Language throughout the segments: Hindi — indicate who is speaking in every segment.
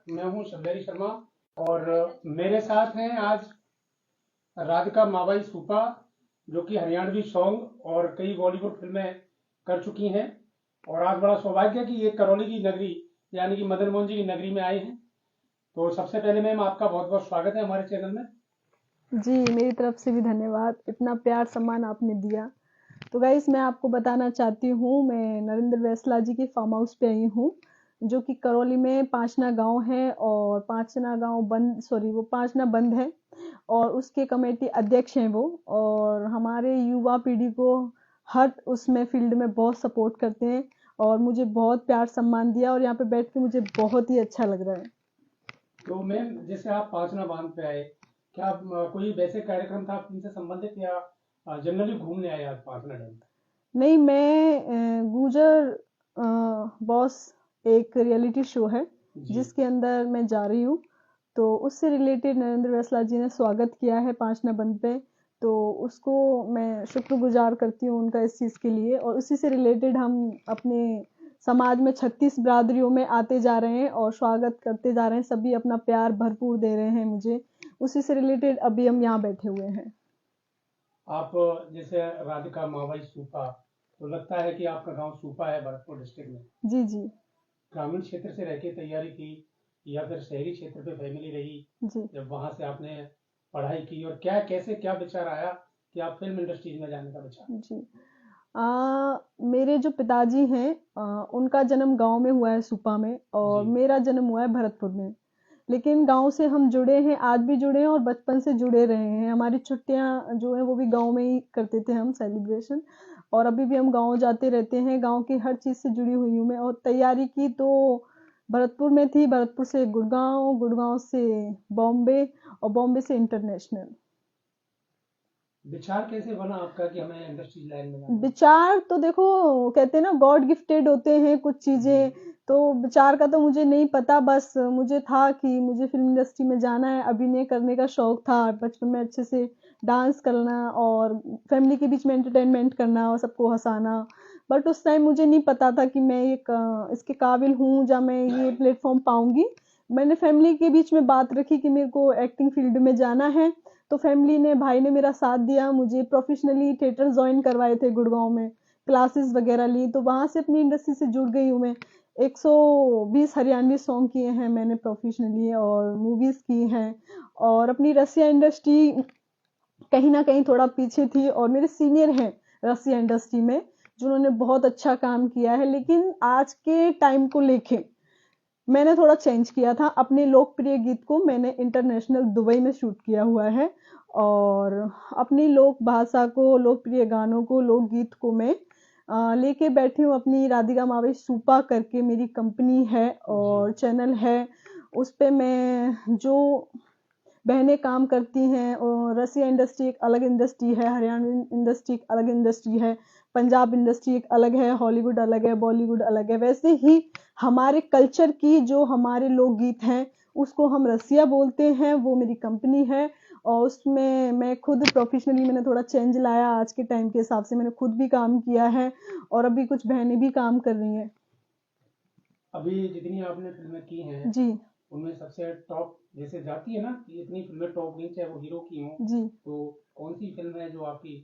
Speaker 1: मैं हूं शबलेरी शर्मा और मेरे साथ हैं आज राधिका माबाई सूपा, जो कि हरियाणवी सॉन्ग और कई बॉलीवुड फिल्में कर चुकी हैं। और आज बड़ा सौभाग्य है कि ये करौली की नगरी यानी कि मदन मोहन जी की नगरी में आए हैं। तो सबसे पहले मैम आपका बहुत बहुत स्वागत है हमारे चैनल में।
Speaker 2: जी, मेरी तरफ से भी धन्यवाद, इतना प्यार सम्मान आपने दिया। तो गाइस, मैं आपको बताना चाहती हूँ, मैं नरेंद्र वैसला जी के फार्म हाउस पे आई हूँ, जो कि करौली में पांचना गांव है। और वो पांचना बंद है और उसके कमेटी अध्यक्ष हैं वो। और हमारे युवा पीढ़ी को हर उसमें फील्ड में बहुत सपोर्ट करते हैं और मुझे बहुत प्यार सम्मान दिया और यहाँ पे बैठ के मुझे बहुत ही अच्छा लग रहा है।
Speaker 1: तो मैम जैसे आप पांचना बांध पे आए, क्या कोई वैसे कार्यक्रम था इनसे संबंधित या जनरली घूमने आए आज पांचना डैम?
Speaker 2: नहीं, मैं गुजर बॉस एक रियलिटी शो है
Speaker 1: जी।
Speaker 2: जिसके अंदर मैं जा रही हूँ। तो उससे रिलेटेड नरेंद्र वैसला जी ने स्वागत किया है पांचना बंद पे। तो उसको मैं शुक्रगुजार करती हूँ उनका इस चीज़ के लिए। और उसी से रिलेटेड हम अपने समाज में 36 बिरादरियों में आते जा रहे हैं और स्वागत करते जा रहे हैं। सभी अपना प्यार भरपूर दे रहे हैं मुझे। उसी से रिलेटेड अभी हम यहाँ बैठे हुए हैं।
Speaker 1: आप जैसे राधिका माबाई सूपा, तो लगता है कि आपका गांव सूपा है भरतपुर डिस्ट्रिक्ट में।
Speaker 2: जी जी
Speaker 1: ग्रामीण क्षेत्र से रह के तैयारी की या फिर शहरी क्षेत्र पे फैमिली रही,
Speaker 2: जी
Speaker 1: जब वहां से आपने पढ़ाई की, और क्या कैसे क्या विचार आया कि आप फिल्म इंडस्ट्रीज में जाने का विचार?
Speaker 2: जी। मेरे जो पिताजी हैं, उनका जन्म गांव में हुआ है सुपा में और
Speaker 1: जी।
Speaker 2: मेरा जन्म हुआ है भरतपुर में। लेकिन गांव से हम जुड़े हैं, आज भी जुड़े हैं और बचपन से जुड़े रहे हैं। हमारी छुट्टियां जो है वो भी गांव में ही करते थे हम सेलिब्रेशन। और अभी भी हम गांव जाते रहते हैं। गांव की हर चीज से जुड़ी हुई हूँ मैं। और तैयारी की तो भरतपुर में थी, भरतपुर से गुड़गांव, गुड़गांव से बॉम्बे और बॉम्बे से इंटरनेशनल।
Speaker 1: विचार कैसे बना आपका कि हमें इंडस्ट्रीज लाइन में जाना है?
Speaker 2: विचार तो देखो, कहते हैं ना गॉड गिफ्टेड होते हैं कुछ चीजें।
Speaker 1: जी।
Speaker 2: तो विचार का तो मुझे नहीं पता, बस मुझे था कि मुझे फिल्म इंडस्ट्री में जाना है। अभिनय करने का शौक था बचपन में, अच्छे से डांस करना और फैमिली के बीच में एंटरटेनमेंट करना और सबको हंसाना। बट उस टाइम मुझे नहीं पता था कि मैं इसके काबिल हूँ या मैं ये प्लेटफॉर्म पाऊंगी। मैंने फैमिली के बीच में बात रखी कि मेरे को एक्टिंग फील्ड में जाना है। तो फैमिली ने, भाई ने मेरा साथ दिया। मुझे प्रोफेशनली थिएटर ज्वाइन करवाए थे गुड़गांव में, क्लासेस वगैरह ली। तो वहां से अपनी इंडस्ट्री से जुड़ गई हूँ मैं। 120 हरियाणवी सॉन्ग किए हैं मैंने प्रोफेशनली और मूवीज की हैं। और अपनी रसिया इंडस्ट्री कहीं ना कहीं थोड़ा पीछे थी और मेरे सीनियर हैं रसिया इंडस्ट्री में जिन्होंने बहुत अच्छा काम किया है। लेकिन आज के टाइम को लेके मैंने थोड़ा चेंज किया था। अपने लोकप्रिय गीत को मैंने इंटरनेशनल दुबई में शूट किया हुआ है। और अपनी लोक भाषा को, लोकप्रिय गानों को, लोकगीत को मैं लेके बैठी हूँ। अपनी राधिका मावे सूपा करके मेरी कंपनी है और चैनल है। उस पे मैं जो बहनें काम करती हैं, और रसिया इंडस्ट्री एक अलग इंडस्ट्री है, हरियाणा इंडस्ट्री एक अलग इंडस्ट्री है, पंजाब इंडस्ट्री एक अलग है, हॉलीवुड अलग है, बॉलीवुड अलग है। वैसे ही हमारे कल्चर की जो हमारे लोकगीत हैं उसको हम रसिया बोलते हैं, वो मेरी कंपनी है। और उसमें मैं खुद प्रोफेशनली मैंने थोड़ा चेंज लाया। आज के टाइम के हिसाब से मैंने खुद भी काम किया है और अभी कुछ बहनें भी काम कर रही हैं।
Speaker 1: अभी जितनी आपने फिल्में की हैं
Speaker 2: जी
Speaker 1: उनमें सबसे टॉप जैसे जाती है ना कि इतनी फिल्में टॉप नहीं, चाहे वो हीरो की हों,
Speaker 2: जी।
Speaker 1: तो कौन सी फिल्म है जो आपकी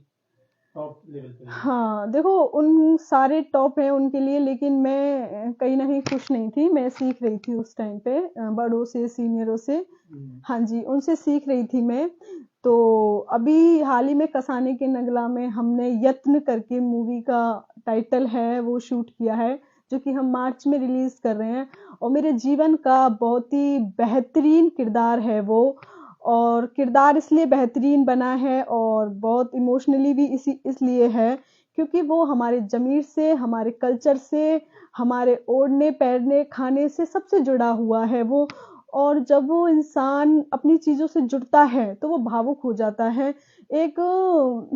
Speaker 1: टॉप लेवल पे है?
Speaker 2: हाँ, देखो, उन सारे टॉप हैं उनके लिए, लेकिन मैं कहीं ना कहीं खुश नहीं थी। मैं सीख रही थी उस टाइम पे बड़ों से, सीनियरों से। हाँ जी, उनसे सीख रही थी मैं। तो अभी हाल ही में कसाने के नगला में हमने यत्न करके मूवी का टाइटल है वो शूट किया है, जो कि हम मार्च में रिलीज कर रहे हैं। और मेरे जीवन का बहुत ही बेहतरीन किरदार है वो। और किरदार इसलिए बेहतरीन बना है और बहुत इमोशनली भी इसलिए है क्योंकि वो हमारे जमीर से, हमारे कल्चर से, हमारे ओढ़ने पहनने खाने से सबसे जुड़ा हुआ है वो। और जब वो इंसान अपनी चीजों से जुड़ता है तो वो भावुक हो जाता है। एक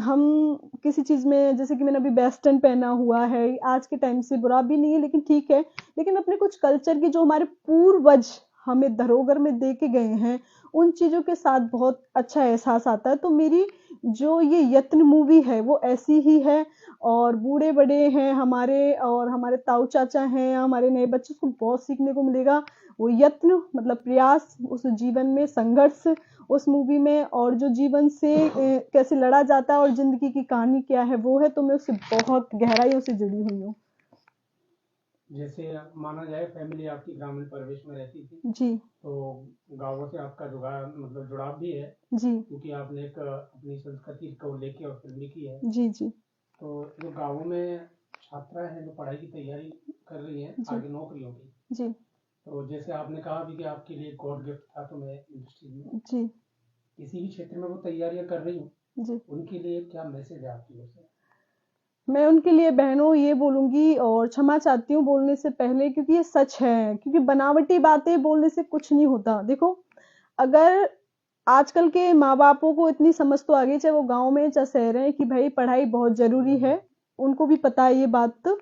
Speaker 2: हम किसी चीज में, जैसे कि मैंने अभी वेस्टर्न पहना हुआ है, आज के टाइम से बुरा भी नहीं है लेकिन ठीक है। लेकिन अपने कुछ कल्चर की जो हमारे पूर्वज हमें धरोहर में दे के गए हैं, उन चीजों के साथ बहुत अच्छा एहसास आता है। तो मेरी जो ये यत्न मूवी है वो ऐसी ही है, और बूढ़े बड़े हैं हमारे, और हमारे ताऊ चाचा हैं, हमारे नए बच्चों को बहुत सीखने को मिलेगा। वो यत्न मतलब प्रयास, उस जीवन में संघर्ष उस मूवी में, और जो जीवन से कैसे लड़ा जाता है और जिंदगी की कहानी क्या है वो है, तो मैं उससे बहुत गहराइयों से जुड़ी हुई हूँ।
Speaker 1: जैसे माना जाए फैमिली आपकी ग्रामीण परिवेश में रहती थी,
Speaker 2: जी
Speaker 1: तो गांवों से आपका मतलब जुड़ाव भी है,
Speaker 2: जी
Speaker 1: क्योंकि आपने एक अपनी संस्कृति को लेके और फिल्म भी की है।
Speaker 2: जी जी
Speaker 1: तो जो गांवों में छात्रा हैं जो पढ़ाई की तैयारी कर रही हैं
Speaker 2: जी
Speaker 1: आगे नौकरियों की,
Speaker 2: जी
Speaker 1: तो जैसे आपने कहा भी कि आपके लिए गॉड गिफ्ट था, तो मैं इंडस्ट्री में
Speaker 2: जी
Speaker 1: किसी भी क्षेत्र में वो तैयारियां कर रही हूँ,
Speaker 2: जी
Speaker 1: उनके लिए क्या मैसेज है आपकी ओर से?
Speaker 2: मैं उनके लिए बहनों ये बोलूंगी, और क्षमा चाहती हूँ बोलने से पहले, क्योंकि ये सच है, क्योंकि बनावटी बातें बोलने से कुछ नहीं होता। देखो, अगर आजकल के माँ बापों को इतनी समझ तो आ गई, चाहे वो गांव में चाहे शहर है, कि भाई पढ़ाई बहुत जरूरी है, उनको भी पता है ये बात।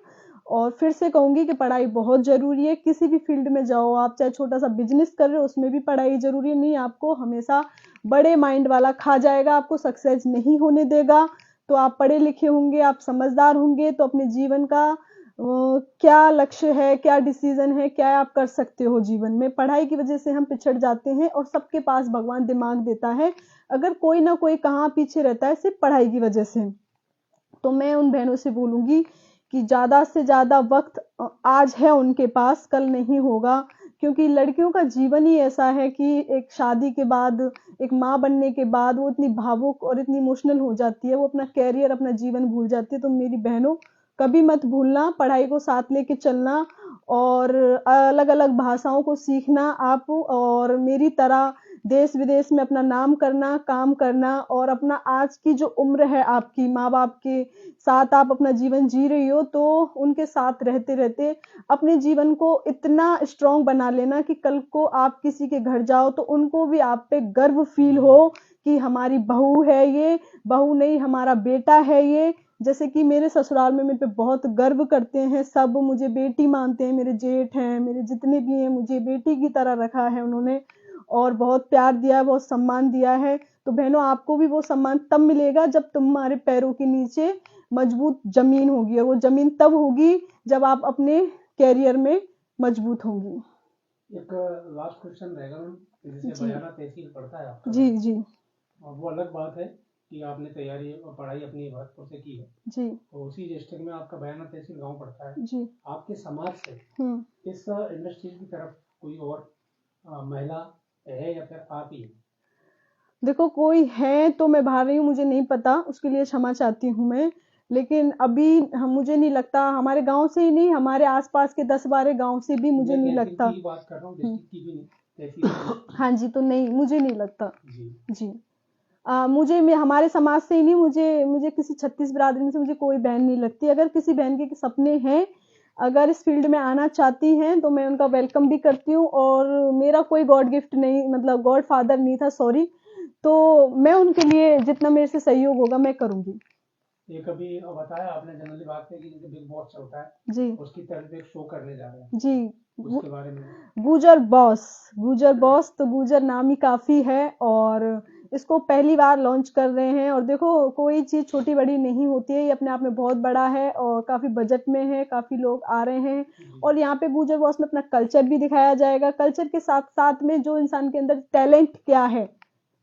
Speaker 2: और फिर से कहूंगी कि पढ़ाई बहुत जरूरी है, किसी भी फील्ड में जाओ आप, चाहे छोटा सा बिजनेस कर रहे हो उसमें भी पढ़ाई जरूरी है। नहीं, आपको हमेशा बड़े माइंड वाला खा जाएगा, आपको सक्सेस नहीं होने देगा। तो आप पढ़े लिखे होंगे, आप समझदार होंगे, तो अपने जीवन का क्या लक्ष्य है, क्या डिसीजन है, क्या आप कर सकते हो जीवन में। पढ़ाई की वजह से हम पिछड़ जाते हैं, और सबके पास भगवान दिमाग देता है, अगर कोई ना कोई कहाँ पीछे रहता है सिर्फ पढ़ाई की वजह से। तो मैं उन बहनों से बोलूंगी कि ज्यादा से ज्यादा वक्त आज है उनके पास, कल नहीं होगा। क्योंकि लड़कियों का जीवन ही ऐसा है कि एक शादी के बाद, एक माँ बनने के बाद वो इतनी भावुक और इतनी इमोशनल हो जाती है, वो अपना कैरियर अपना जीवन भूल जाती है। तो मेरी बहनों, कभी मत भूलना, पढ़ाई को साथ लेके चलना, और अलग अलग भाषाओं को सीखना आप, और मेरी तरह देश विदेश में अपना नाम करना, काम करना, और अपना आज की जो उम्र है आपकी, माँ बाप के साथ आप अपना जीवन जी रही हो, तो उनके साथ रहते रहते अपने जीवन को इतना स्ट्रांग बना लेना कि कल को आप किसी के घर जाओ तो उनको भी आप पे गर्व फील हो कि हमारी बहू है ये, बहू नहीं हमारा बेटा है ये। जैसे कि मेरे ससुराल में मेरे पे बहुत गर्व करते हैं, सब मुझे बेटी मानते हैं, मेरे जेठ हैं, मेरे जितने भी हैं, मुझे बेटी की तरह रखा है उन्होंने, और बहुत प्यार दिया है, बहुत सम्मान दिया है। तो बहनों, आपको भी वो सम्मान तब मिलेगा जब तुम्हारे पैरों के नीचे मजबूत जमीन होगी, और वो जमीन तब होगी जब आप अपने कैरियर में मजबूत होंगी।
Speaker 1: एक लास्ट क्वेश्चन रहेगा मैम, जैसे
Speaker 2: जी
Speaker 1: बयाना तहसील पड़ता है आपका,
Speaker 2: जी जी
Speaker 1: और वो अलग बात है कि आपने तैयारी और पढ़ाई अपनी भरतपुर से की है,
Speaker 2: जी
Speaker 1: तो उसी डिस्ट्रिक्ट में आपका बयाना तहसील गांव पड़ता है।
Speaker 2: जी
Speaker 1: आपके समाज से इस इंडस्ट्री की तरफ कोई और महिला है या फिर आप ही?
Speaker 2: देखो, कोई है तो मैं बाहर रही हूँ, मुझे नहीं पता, उसके लिए क्षमा चाहती हूँ मैं। लेकिन अभी मुझे नहीं लगता, हमारे गांव से ही नहीं, हमारे आसपास के 10-12 गांव से भी मुझे
Speaker 1: मैं
Speaker 2: नहीं
Speaker 1: तहसील
Speaker 2: लगता।
Speaker 1: की बात कर रहा हूँ, डिस्ट्रिक्ट की भी नहीं, तहसील की।
Speaker 2: हाँ जी, तो नहीं, मुझे नहीं लगता
Speaker 1: जी
Speaker 2: जी। हमारे समाज से ही नहीं, मुझे मुझे किसी 36 बिरादरी में से मुझे कोई बहन नहीं लगती। अगर किसी बहन के सपने हैं, अगर इस फील्ड में आना चाहती हैं, तो मैं उनका वेलकम भी करती हूँ। और मेरा कोई गॉड गिफ्ट नहीं, मतलब गॉड फादर नहीं था, सॉरी। तो मैं उनके लिए जितना मेरे से सहयोग होगा मैं करूंगी।
Speaker 1: ये कभी बताया आपने जनरली बात है कि जैसे बिग बॉस चलता है,
Speaker 2: जी
Speaker 1: उसकी तरफ एक शो करने जा रहे हैं,
Speaker 2: जी।
Speaker 1: उसके बारे में?
Speaker 2: गुजर बॉस, गुजर बॉस, तो गुजर नाम ही काफी है, और इसको पहली बार लॉन्च कर रहे हैं। और देखो, कोई चीज छोटी बड़ी नहीं होती है, ये अपने आप में बहुत बड़ा है, और काफी बजट में है, काफी लोग आ रहे हैं। और यहाँ पे गुजर बॉस में अपना कल्चर भी दिखाया जाएगा, कल्चर के साथ साथ में जो इंसान के अंदर टैलेंट क्या है,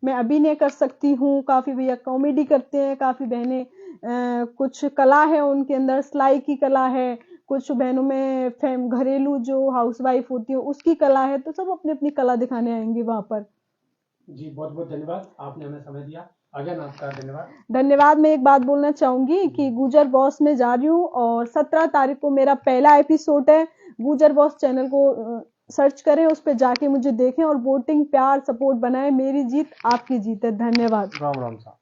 Speaker 2: मैं अभिनय कर सकती हूँ, काफी भैया कॉमेडी करते हैं, काफी बहनें कुछ कला है उनके अंदर, सिलाई की कला है, कुछ बहनों में घरेलू जो हाउसवाइफ होती है उसकी कला है, तो सब अपनी अपनी कला दिखाने आएंगे वहां पर।
Speaker 1: जी बहुत बहुत धन्यवाद, आपने हमें समय दिया। अगेन आपका धन्यवाद।
Speaker 2: धन्यवाद। मैं एक बात बोलना चाहूंगी कि गुजर बॉस में जा रही हूँ, और 17 तारीख को मेरा पहला एपिसोड है। गुजर बॉस चैनल को सर्च करें, उस पर जाके मुझे देखें, और वोटिंग, प्यार, सपोर्ट बनाएं। मेरी जीत आपकी जीत है। धन्यवाद।
Speaker 1: राम राम साहब।